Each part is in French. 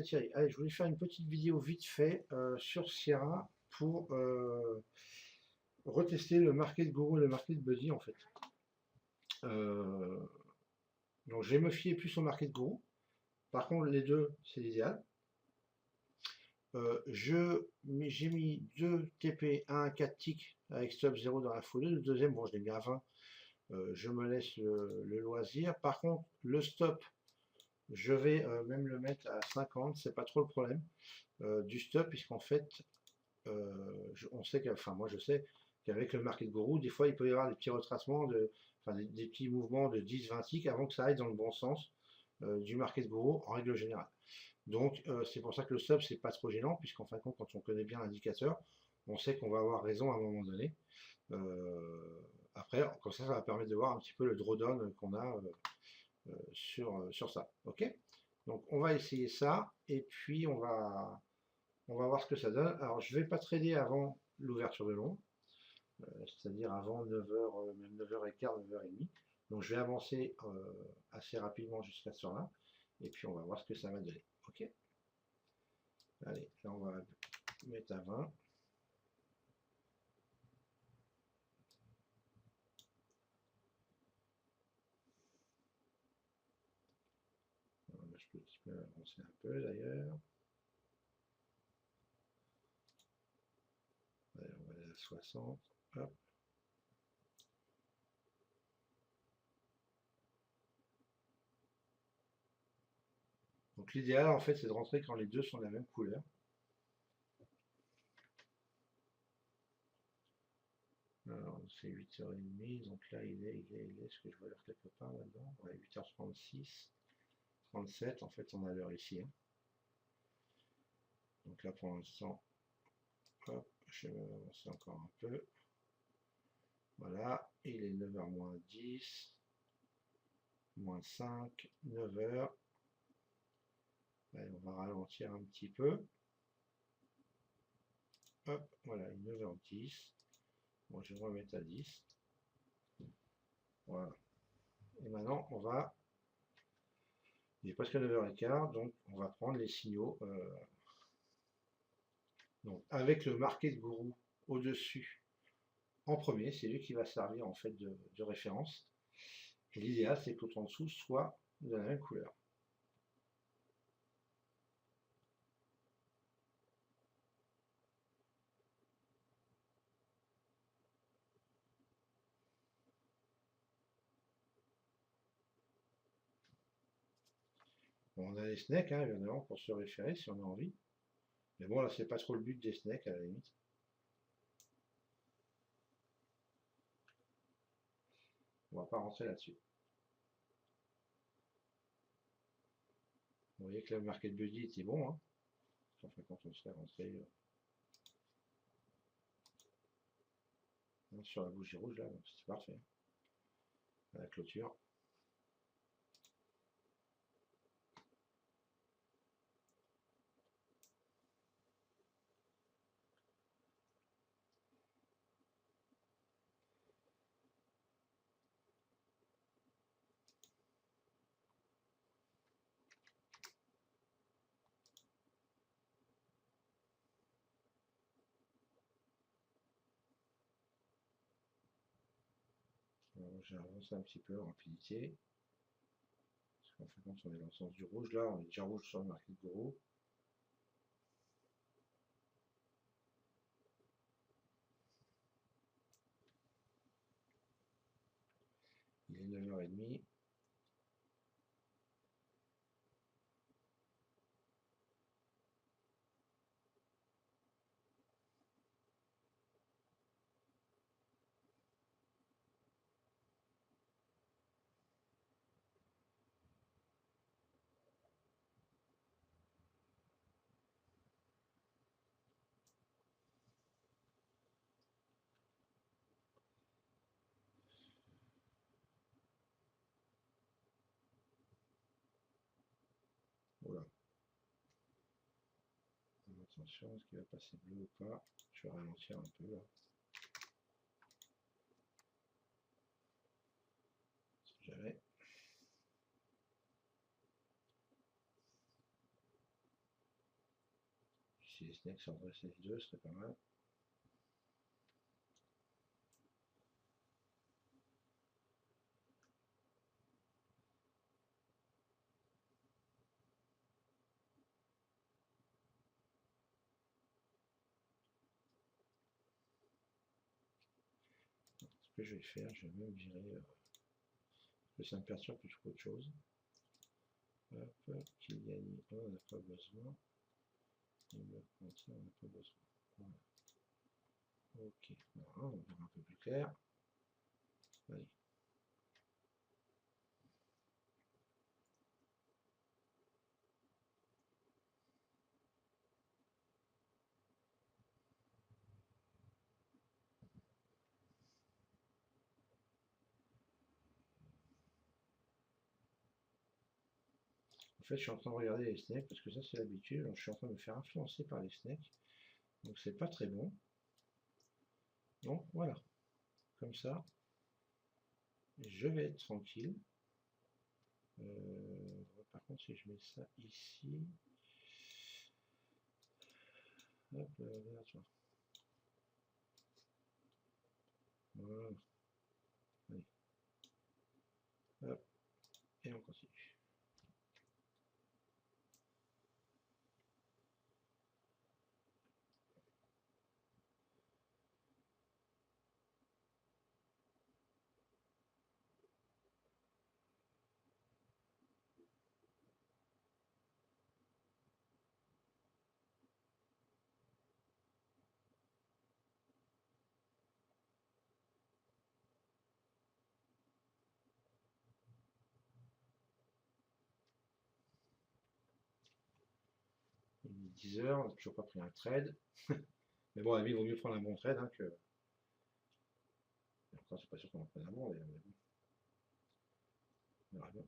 Thierry. Allez, je voulais faire une petite vidéo vite fait sur Sierra pour retester le Market Guru et le Market Buddy en fait. Euh, donc je vais me fier plus au Market Guru. Par contre, les deux, c'est l'idéal. J'ai mis deux TP, un à 4 ticks avec stop 0 dans la foulée. Le deuxième, bon, je l'ai mis à 20. Je me laisse le loisir. Par contre, le stop, je vais même le mettre à 50, c'est pas trop le problème du stop, puisqu'en fait, on sait enfin moi je sais qu'avec le market guru, des fois il peut y avoir des petits retracements, enfin des petits mouvements de 10-20 ticks avant que ça aille dans le bon sens du market guru en règle générale. Donc c'est pour ça que le stop c'est pas trop gênant, puisqu'en fin de compte, quand on connaît bien l'indicateur, on sait qu'on va avoir raison à un moment donné. Après, comme ça va permettre de voir un petit peu le drawdown qu'on a sur ça. Ok. Donc on va essayer ça, et puis on va voir ce que ça donne. Alors je ne vais pas trader avant l'ouverture de long, c'est-à-dire avant 9h, même 9h15, 9h30. Donc je vais avancer assez rapidement jusqu'à ce heure-là, et puis on va voir ce que ça va donner. Ok. Allez, là on va mettre à 20. Je peux un petit peu avancer un peu d'ailleurs. Allez, on va aller à 60. Hop. Donc l'idéal en fait c'est de rentrer quand les deux sont de la même couleur. Alors c'est 8h30, donc là il est, est-ce que je vois l'heure quelque part là-dedans? Ouais, 8h36, 37, en fait on a l'heure ici. Hein. Donc là pour l'instant, hop, je vais avancer encore un peu. Voilà, il est 9h moins 10, moins 5, 9h. Allez, on va ralentir un petit peu. Hop, voilà, 9h10. Bon, je vais me remettre à 10. Voilà. Et maintenant, il est presque 9h15, donc on va prendre les signaux. Donc, avec le market guru au-dessus en premier, c'est lui qui va servir en fait de référence. Et l'idéal, c'est que l'autre en dessous soit de la même couleur. Bon, on a les snakes, hein, évidemment, pour se référer si on a envie. Mais bon, là, c'est pas trop le but des snakes, à la limite. On va pas rentrer là-dessus. Vous voyez que le market buddy était bon, hein. Enfin, quand on serait rentré sur la bougie rouge, là, c'est parfait. À la clôture. J'ai avancé un petit peu en rapidité. Parce qu'en fait, on est dans le sens du rouge. Là, on est déjà rouge sur le market guru. Il est 9h30. Voilà. Attention, est-ce qu'il va passer bleu ou pas? Je vais ralentir un peu là. Si jamais. si les snakes s'adressaient les deux, ce serait pas mal. Ce que je vais faire, je vais même virer, parce que ça me perturbe plus qu'autre chose. Hop, qu'il gagne, on n'a pas besoin. Et le compter, on n'a pas besoin. Voilà. Ok, voilà, on va voir un peu plus clair. Allez. En fait, je suis en train de regarder les snakes parce que ça, c'est l'habitude. Je suis en train de me faire influencer par les snakes. Donc, c'est pas très bon. Donc, voilà. Comme ça, je vais être tranquille. Par contre, si je mets ça ici. Hop, là, tu vois. Voilà. Allez. Hop. Et on continue. Il est 10 heures, on n'a toujours pas pris un trade. Mais bon, à la vie, il vaut mieux prendre un bon trade hein, que. Encore, c'est pas sûr qu'on en prenne un bon, mais bon. On verra bien.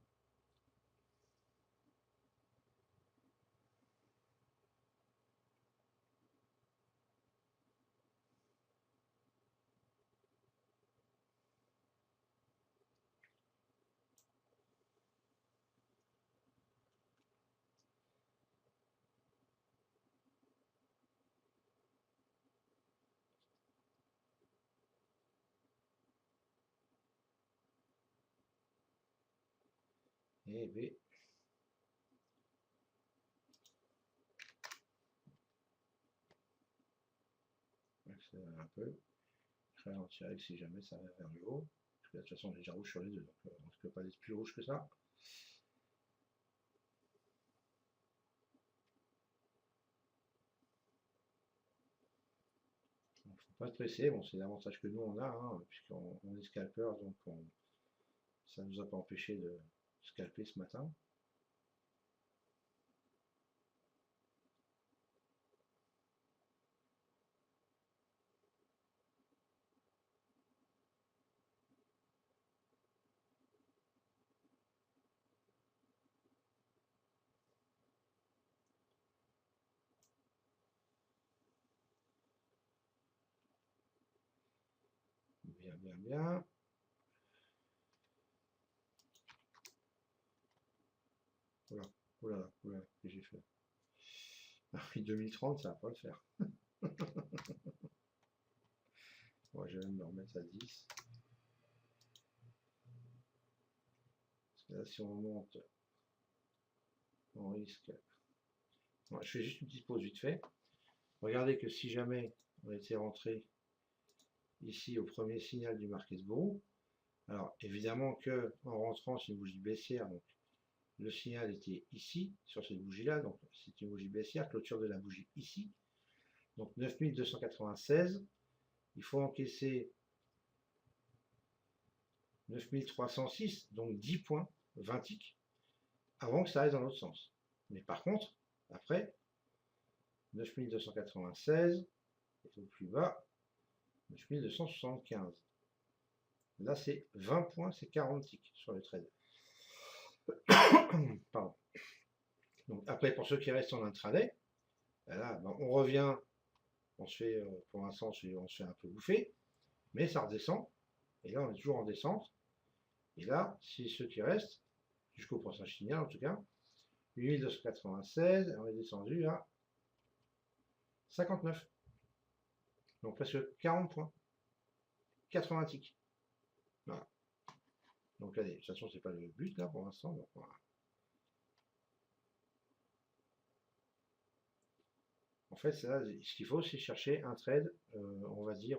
Et B. Accélérer un peu. Je ralentirai si jamais ça va vers le haut. Parce que de toute façon, on est déjà rouge sur les deux, donc on ne peut pas être plus rouge que ça. Il ne faut pas stresser, bon, c'est l'avantage que nous on a, hein, puisqu'on est scalper, donc ça ne nous a pas empêché de scalper ce matin. Bien, bien, bien. Voilà, voilà, voilà, que j'ai fait. Ah oui, 2030, ça va pas le faire. Moi, je vais me remettre à 10. Parce que là, si on monte, on risque. Bon, je fais juste une petite pause vite fait. Regardez que si jamais on était rentré ici au premier signal du Marquesbourg, alors évidemment que en rentrant c'est une bougie baissière, donc le signal était ici sur cette bougie là, donc c'est une bougie baissière, clôture de la bougie ici, donc 9296, il faut encaisser 9306, donc 10 points, 20 ticks, avant que ça aille dans l'autre sens. Mais par contre, après, 9296, et au plus bas, 9275. Là, c'est 20 points, c'est 40 ticks sur le trade. Pardon. Donc après, pour ceux qui restent en intraday, là, ben, on revient, on se fait, pour l'instant, on se fait un peu bouffer, mais ça redescend. Et là, on est toujours en descente. Et là, si ceux qui restent, jusqu'au prochain signal en tout cas, 8296, on est descendu à 59. Donc presque 40 points. 80 ticks. Voilà. Donc allez, de toute façon, c'est pas le but là pour l'instant. Donc voilà. En fait, ça, ce qu'il faut, c'est chercher un trade, on va dire.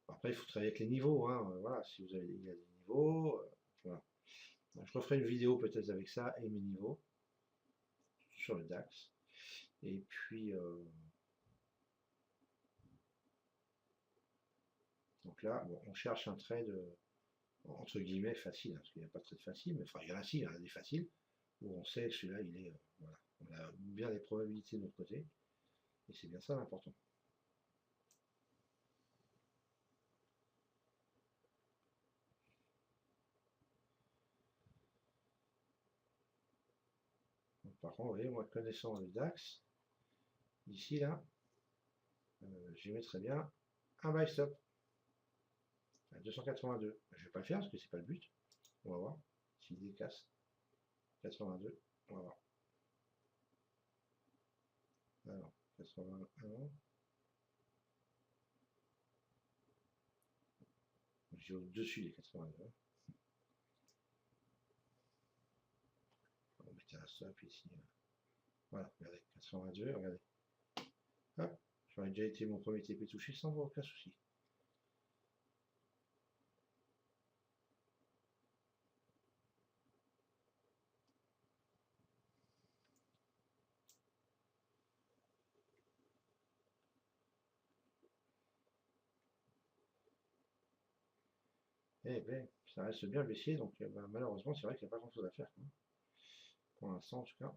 Après, il faut travailler avec les niveaux. Hein, voilà, si vous avez il y a des niveaux. Voilà. Donc, je referai une vidéo peut-être avec ça et mes niveaux sur le DAX. Et puis, donc là, bon, on cherche un trade entre guillemets facile, hein, parce qu'il n'y a pas de trade facile, mais enfin, il y en a si, il y en a des faciles, où on sait que celui-là, il est, voilà, on a bien les probabilités de notre côté, et c'est bien ça l'important. Par contre, vous voyez, moi, connaissant le DAX, ici, là, j'y mettrais bien un buy stop à 282. Je ne vais pas le faire parce que c'est pas le but. On va voir s'il décasse. 82, on va voir. Alors, 81. Je suis au-dessus des 82. On va mettre un stop ici. Voilà, regardez, 82, regardez. Hop, j'aurais déjà été mon premier TP touché sans aucun souci. Eh bien, ça reste bien baissier, donc bah, malheureusement, c'est vrai qu'il n'y a pas grand-chose à faire, hein. Pour l'instant, en tout cas.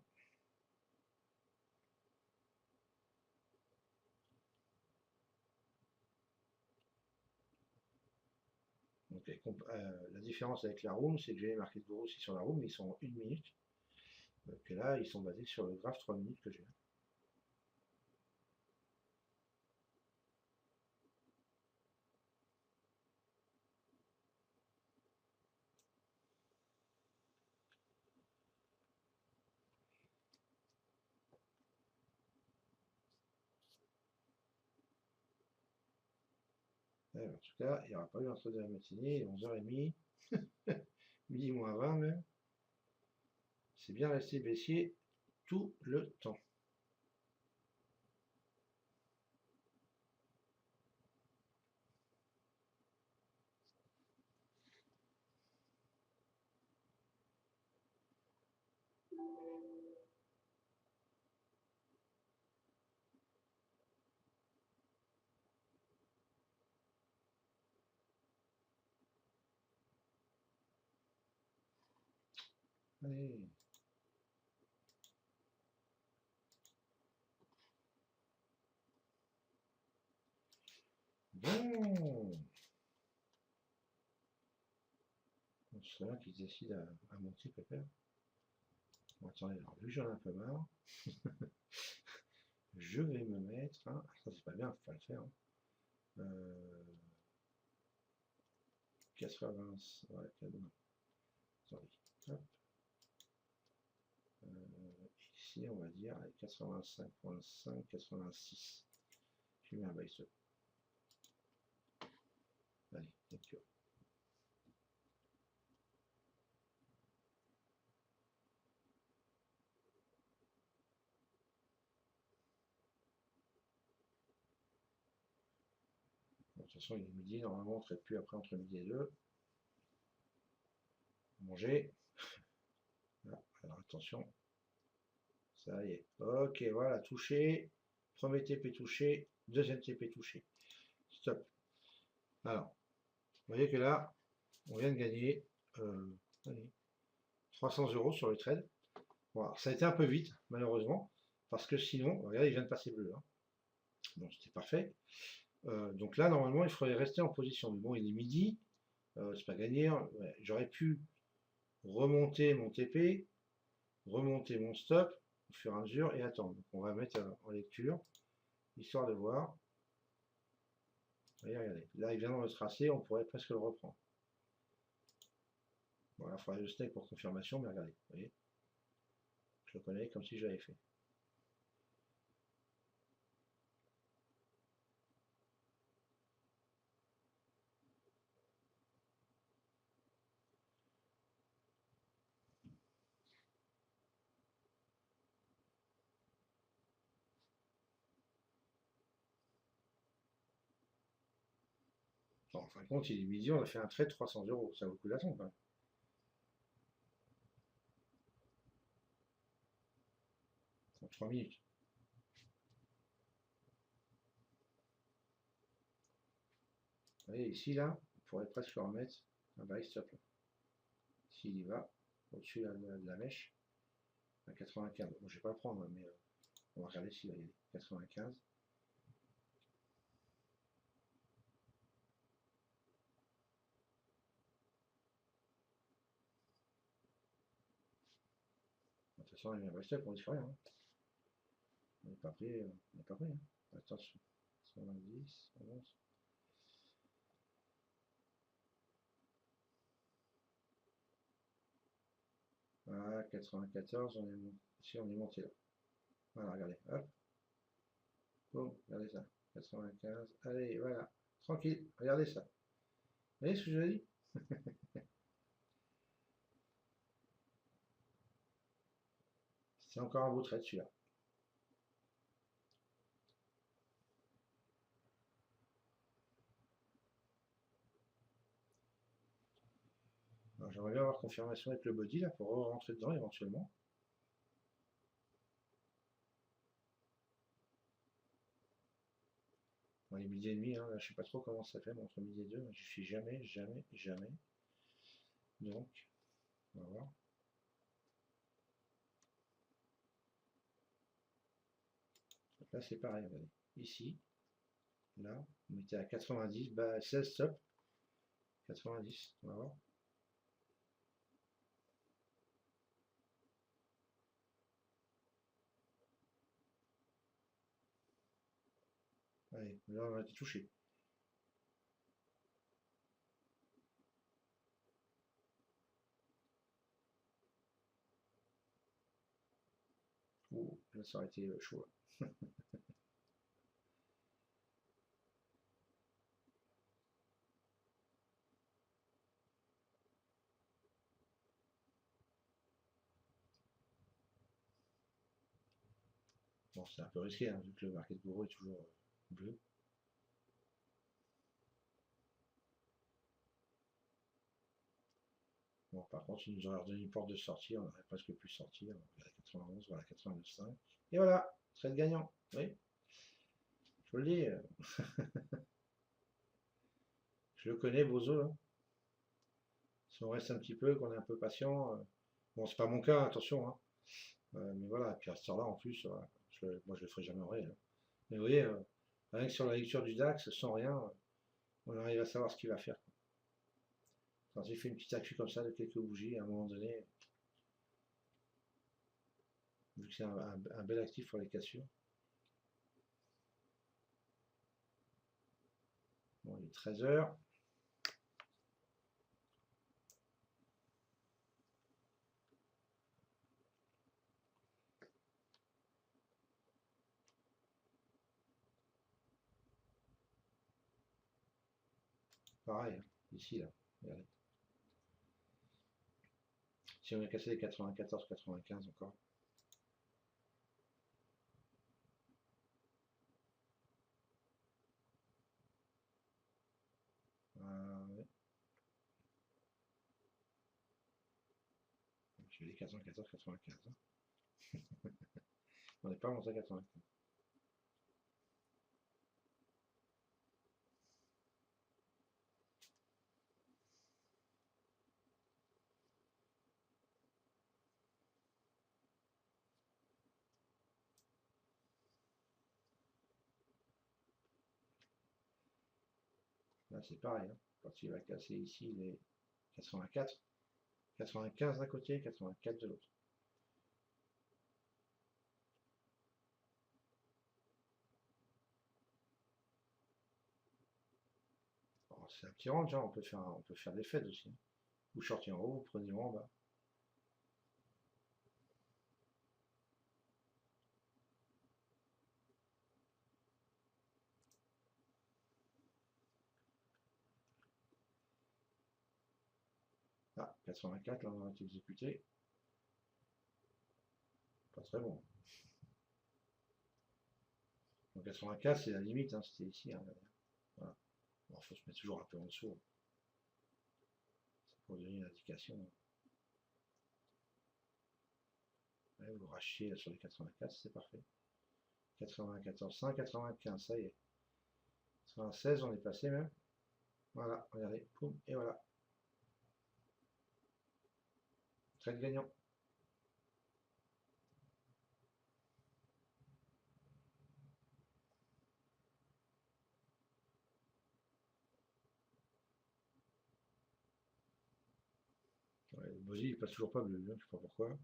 Donc, la différence avec la room, c'est que j'ai les marqués de gros aussi sur la room, mais ils sont en 1 minute. Que là, ils sont basés sur le graphe 3 minutes que j'ai. En tout cas, il n'y aura pas eu entre de la matinée, 11h30, midi moins 20 même. C'est bien resté baissier tout le temps. Allez. Bon. C'est là qui se décide à monter, pépère. Bon, attendez, alors, vu que j'en ai un peu marre, je vais me mettre. Hein, ça, c'est pas bien, faut pas le faire. Hein. 80. Ouais, non. Attendez. Hop. Ici, on va dire 85.5, 86. Je mets un buy stop. Allez, lecture. Bon, de toute façon, il est midi, normalement, on ne traite plus après entre midi et 2. Manger. Ah, alors attention. Ça y est. Ok, voilà, touché. Premier TP touché. Deuxième TP touché. Stop. Alors, vous voyez que là, on vient de gagner 300 € sur le trade. Voilà, ça a été un peu vite, malheureusement, parce que sinon, regardez, il vient de passer bleu. Hein. Donc c'était parfait. Donc là, normalement, il faudrait rester en position. Mais bon, il est midi, c'est pas gagné. Ouais, j'aurais pu remonter mon TP, remonter mon stop au fur et à mesure et attendre. Donc on va mettre en lecture, histoire de voir. Voyez, regardez, là, il vient de retracer, on pourrait presque le reprendre. Voilà, il faudrait le snake pour confirmation, mais regardez, vous voyez, je le connais comme si je l'avais fait. En fin de compte, il est midi, on a fait un trade de 300 euros. Ça vaut le coup d'attendre quand même. En 3 minutes. Vous voyez, ici, là, on pourrait presque le remettre un buy stop. S'il y va, au-dessus de la mèche, à 95. Bon, je vais pas le prendre, mais on va regarder s'il va y aller. 95. De toute façon, il y a un buy stop, on risque rien. Hein. On n'est pas prêt. On n'est pas prêt. Hein. Attention. 70, 11. Voilà, 94, si on est monté là. Voilà, regardez, hop, boum, regardez ça, 95, allez, voilà, tranquille, regardez ça. Vous voyez ce que je dis? C'est encore un beau trade celui-là. J'aimerais bien avoir confirmation avec le body là pour rentrer dedans éventuellement. Bon, il est midi et demi, hein, là, je sais pas trop comment ça fait, mais entre midi et deux, je suis jamais, jamais, jamais. Donc, on va voir. Donc là, c'est pareil, regardez. Ici, là, on était à 90, bah 16 stop, 90, on va voir. Allez, là, on a été touché. Ouh, là, ça aurait été chaud. Là. Bon, c'est un peu risqué, hein, vu que le market guru est toujours bleu. Bon, par contre, il nous aurait redonné une porte de sortie, on aurait presque pu sortir. Voilà, 91, voilà, 89,5. Et voilà, trade gagnant. Oui, je vous le dis, je le connais, Bozo. Hein. Si on reste un petit peu, qu'on est un peu patient. Bon, c'est pas mon cas, attention. Hein. Mais voilà, et puis à ce temps-là, en plus, voilà, moi je le ferai jamais en vrai. Hein. Mais vous voyez, rien que sur la lecture du DAX, sans rien, on arrive à savoir ce qu'il va faire. Quand il fait une petite actu comme ça de quelques bougies, à un moment donné, vu que c'est un bel actif pour les cassures. Bon, il est 13h. Pareil, hein, ici, là. Regardez. Si on a cassé les 94, 95 encore. Ouais. J'ai dit 94, 95. Hein. On n'est pas monté à 95. Là, c'est pareil. Hein. Quand il va casser ici les 84, 95 d'un côté, 84 de l'autre. C'est un petit range, hein. On peut faire des fêtes aussi. Hein. Vous sortez en haut, vous prenez en bas. Ah, 84, là, on a été exécuté. Pas très bon. Donc 84, c'est la limite, hein, c'était ici. Hein, voilà. Bon, faut se mettre toujours un peu en dessous. C'est pour donner une indication. Ouais, vous rachetez sur les 84, c'est parfait. 94,5, 95, ça y est. 96, on est passé même. Voilà, regardez, poum, et voilà. Trade gagnant. Ouais, le Bozy, il passe toujours pas bleu, hein, je sais pas pourquoi.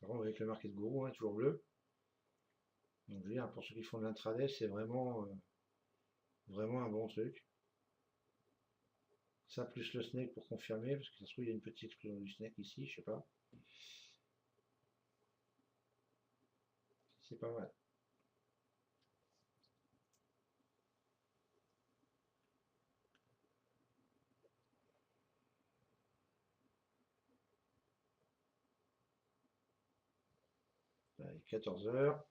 Par contre, avec le market gourou, hein, toujours bleu. Donc je veux dire, pour ceux qui font de l'intraday, c'est vraiment, vraiment un bon truc. Ça plus le snake pour confirmer, parce que ça se trouve il y a une petite explosion du snake ici, je sais pas. C'est pas mal. Allez, 14 heures.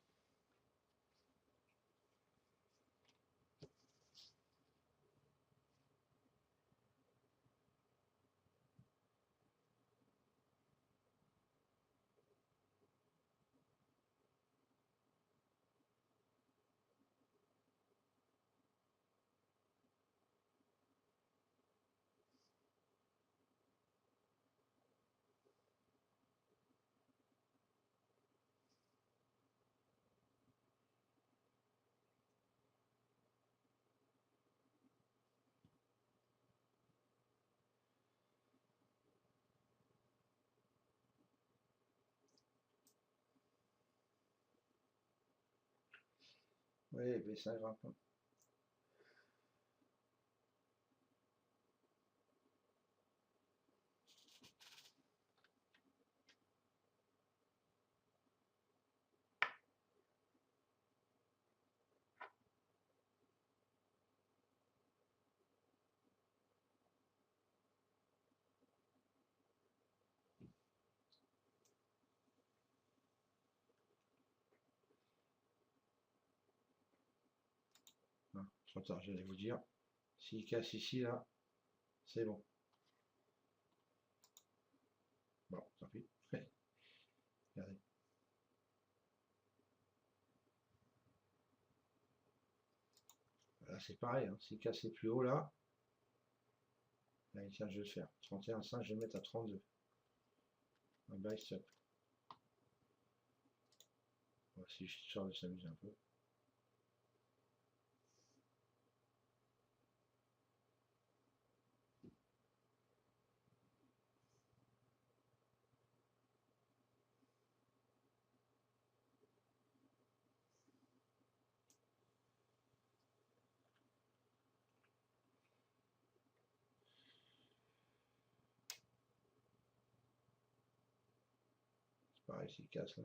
Oui, mais ça grimpe. Hein, trop tard, j'allais vous dire. S'il casse ici, là, c'est bon. Bon, tant pis. Regardez. Là, c'est pareil. Hein. S'il casse plus haut, là, tiens, je vais le faire. 31,5, je vais le mettre à 32. Un buy stop. Bon, si je sors de s'amuser un peu. C'est pareil, s'il casse là.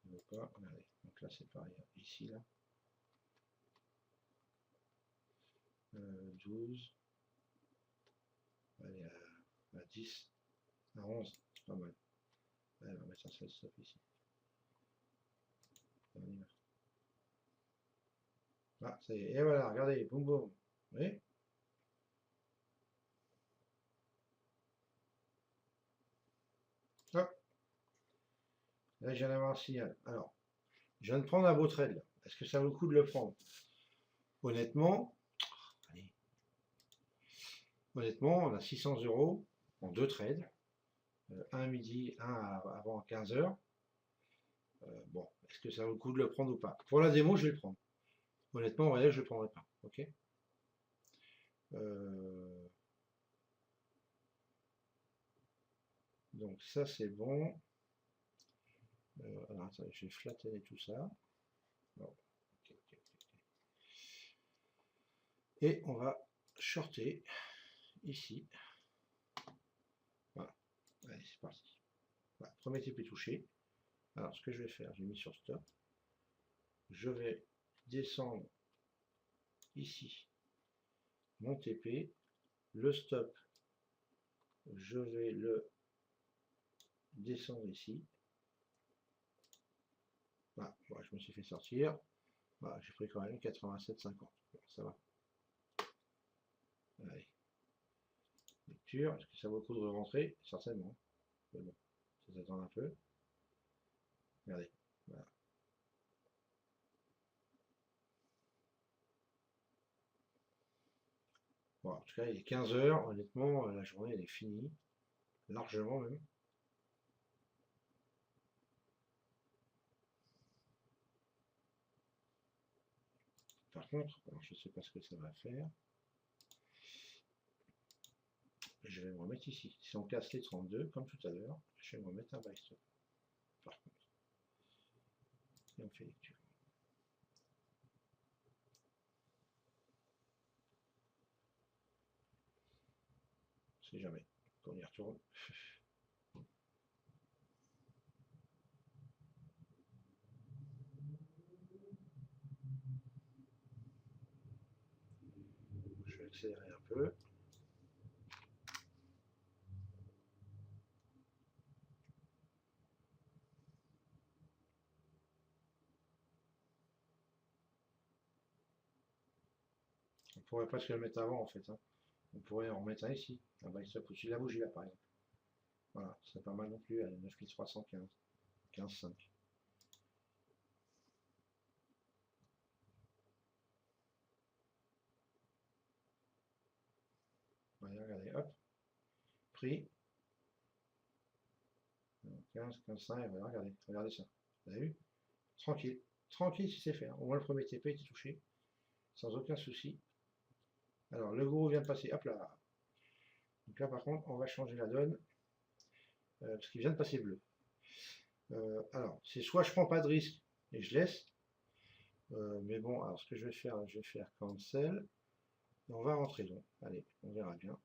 Il ne veut pas. Regardez. Donc là, c'est pareil. Ici, là. 12. Allez, à 10. À 11. C'est pas mal. Allez, on va mettre un seul stop ici. On y va. Ah, ça y est. Et voilà, regardez. Boum, boum. Vous voyez? Hop. Là, je viens d'avoir un signal. Alors, je viens de prendre un beau trade. Est-ce que ça vaut le coup de le prendre? Honnêtement, allez. Honnêtement, on a 600 euros en deux trades. Un à midi, un avant 15 heures. Bon, est-ce que ça vaut le coup de le prendre ou pas? Pour la démo, je vais le prendre. Honnêtement, en réel, je ne le prendrai pas. Ok. Donc ça, c'est bon. Alors, attendez, je vais flatter tout ça. Bon. Okay, okay. Et on va shorter ici. Voilà. Allez, c'est parti. Voilà, premier TP touché. Alors, ce que je vais faire, j'ai mis sur stop. Je vais descendre ici mon TP. Le stop, je vais le descendre ici. Voilà, bon, je me suis fait sortir. Voilà, j'ai pris quand même 87,50. Bon, ça va. Allez, lecture. Est-ce que ça vaut le coup de rentrer? Certainement. Mais bon, ça s'attend un peu. Regardez. Voilà. Bon, en tout cas, il est 15 h. Honnêtement, la journée, elle est finie. Largement même. Par contre, alors, je ne sais pas ce que ça va faire. Je vais me remettre ici. Si on casse les 32, comme tout à l'heure, je vais me remettre un buy stop. Par contre. Et on fait lecture. On sait jamais. Quand on y retourne. Je vais accélérer un peu. On pourrait presque le mettre avant en fait. Hein. On pourrait en mettre un ici. Un buy stop au-dessus de la bougie là par exemple. Voilà, c'est pas mal non plus. À 9315. 15,5. Allez, regardez, hop. Prix. 15, 15,5. Voilà, regardez ça. Vous avez vu? Tranquille. Tranquille si c'est fait. Hein. Au moins le premier TP était touché. Sans aucun souci. Alors, le gros vient de passer. Hop là. Donc là, par contre, on va changer la donne. Parce qu'il vient de passer bleu. Alors, c'est soit je prends pas de risque et je laisse. Mais bon, alors ce que je vais faire cancel. Et on va rentrer donc. Allez, on verra bien.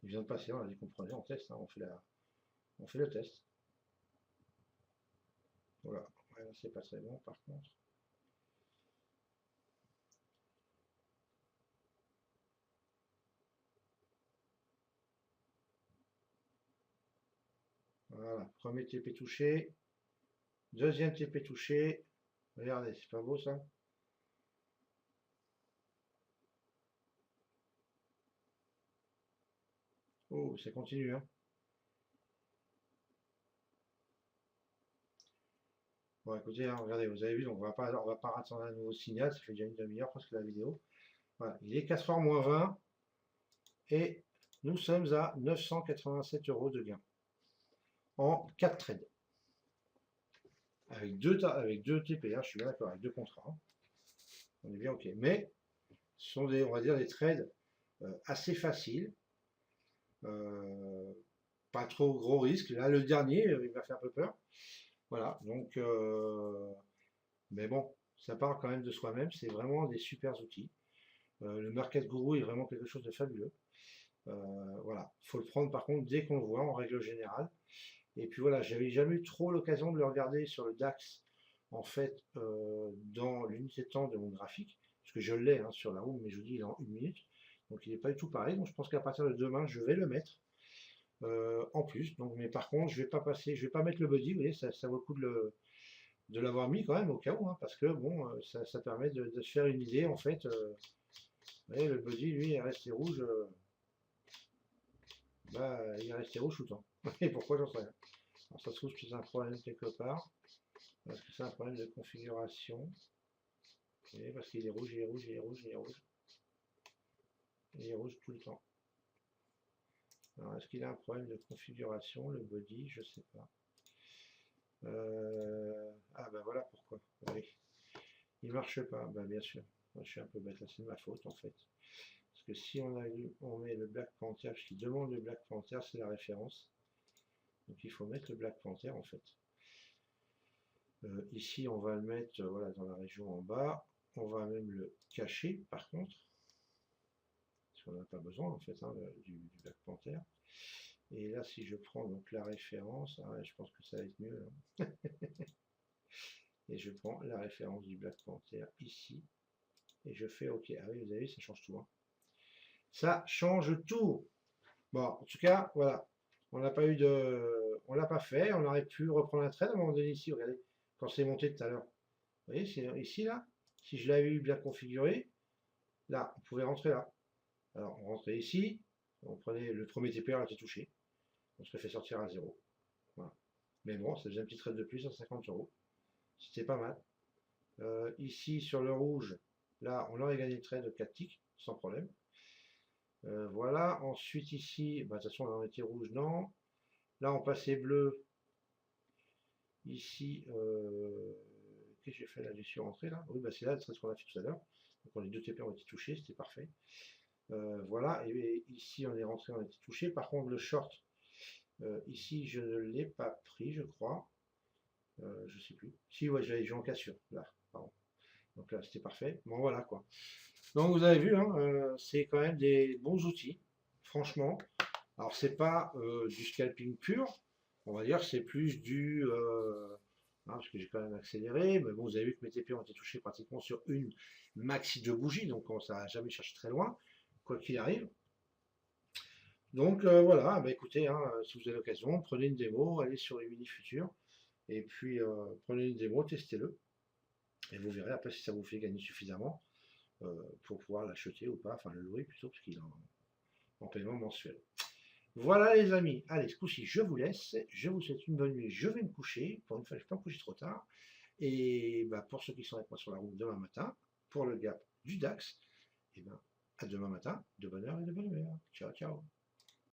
Il vient de passer, on a dit qu'on prenait, on teste, hein, on fait le test. Voilà, ouais, c'est pas très bon par contre. Voilà, premier TP touché, deuxième TP touché. Regardez, c'est pas beau ça? Oh, ça continue, hein. Bon, écoutez, hein, regardez, vous avez vu, donc on va pas attendre un nouveau signal, ça fait déjà une demi-heure presque la vidéo. Voilà, il est 4 h moins 20 et nous sommes à 987 € de gain en 4 trades. Avec deux TP, hein, je suis bien d'accord, avec deux contrats. Hein. On est bien ok. Mais ce sont des, on va dire, des trades assez faciles. Pas trop gros risque. Là, le dernier, il m'a fait un peu peur. Voilà, donc, mais bon, ça part quand même de soi-même. C'est vraiment des super outils. Le Market Guru est vraiment quelque chose de fabuleux. Voilà, il faut le prendre par contre dès qu'on le voit en règle générale. Et puis voilà, j'avais jamais eu trop l'occasion de le regarder sur le DAX en fait dans l'unité de temps de mon graphique, parce que je l'ai hein, sur la roue, mais je vous dis il est en 1 minute, donc il n'est pas du tout pareil. Donc je pense qu'à partir de demain, je vais le mettre en plus. Donc, mais par contre, je vais pas mettre le body. Vous voyez, ça vaut le coup de l'avoir mis quand même au cas où, hein, parce que bon, ça permet de se faire une idée en fait. Vous voyez, le body, lui, il est resté rouge. Bah, il est resté rouge tout le temps. Et pourquoi j'en sais rien. Alors, ça se trouve que c'est un problème quelque part. Parce que c'est un problème de configuration. Et parce qu'il est rouge, il est rouge, il est rouge, il est rouge. Il est rouge tout le temps. Alors, est-ce qu'il a un problème de configuration, le body? Je sais pas. Ah ben voilà pourquoi. Oui. Il marche pas, ben bien sûr. Moi, je suis un peu bête, là c'est de ma faute en fait. Parce que si on met le Black Panther, parce qu'il demande le Black Panther, c'est la référence. Donc il faut mettre le Black Panther en fait. Ici, on va le mettre voilà, dans la région en bas. On va même le cacher, par contre. Parce qu'on n'a pas besoin, en fait, hein, du Black Panther. Et là, si je prends donc la référence, ah, je pense que ça va être mieux. Là. Et je prends la référence du Black Panther ici. Et je fais OK. Ah oui, vous avez vu, ça change tout. Hein. Ça change tout. Bon, en tout cas, voilà. On n'a pas eu de... On l'a pas fait. On aurait pu reprendre un trade à un moment donné ici. Regardez. quand c'est monté tout à l'heure. Vous voyez, c'est ici, là. Si je l'avais eu bien configuré, là, on pouvait rentrer là. Alors, on rentrait ici, on prenait le premier TPR était touché. On se le fait sortir à 0. Voilà. Mais bon, ça faisait un petit trade de plus à 50 euros. C'était pas mal. Ici, sur le rouge, là, on aurait gagné le trade de 4 ticks, sans problème. Voilà. Ensuite, ici, bah, de toute façon, on était rouge, non. Là, on passait bleu. Ici, qu'est-ce que j'ai fait là? J'ai suis rentré là. Oui, bah, c'est là, c'est ce qu'on a fait tout à l'heure. Donc, les deux TP ont été touchés, c'était parfait. Voilà, et ici on est rentré, on a été touché. Par contre, le short, ici je ne l'ai pas pris, je crois. Je sais plus. Si, ouais, j'avais joué en cassure, là, pardon. Donc là, c'était parfait. Bon, voilà quoi. Donc vous avez vu, hein, c'est quand même des bons outils, franchement. Alors, c'est pas du scalping pur, on va dire, c'est plus du. Parce que j'ai quand même accéléré, mais bon, vous avez vu que mes TP ont été touchés pratiquement sur une maxi de bougies, donc ça n'a jamais cherché très loin, quoi qu'il arrive. Donc voilà, bah, écoutez, hein, si vous avez l'occasion, prenez une démo, allez sur les mini futurs, et puis prenez une démo, testez-le, et vous verrez après si ça vous fait gagner suffisamment pour pouvoir l'acheter ou pas, enfin le louer plutôt, parce qu'il est en paiement mensuel. Voilà les amis, allez, ce coup-ci je vous laisse, je vous souhaite une bonne nuit, je vais me coucher, pour une fois je ne vais pas me coucher trop tard, et bah, pour ceux qui sont avec moi sur la route demain matin, pour le gap du DAX, et ben, à demain matin, de bonne heure et de bonne humeur. Ciao, ciao.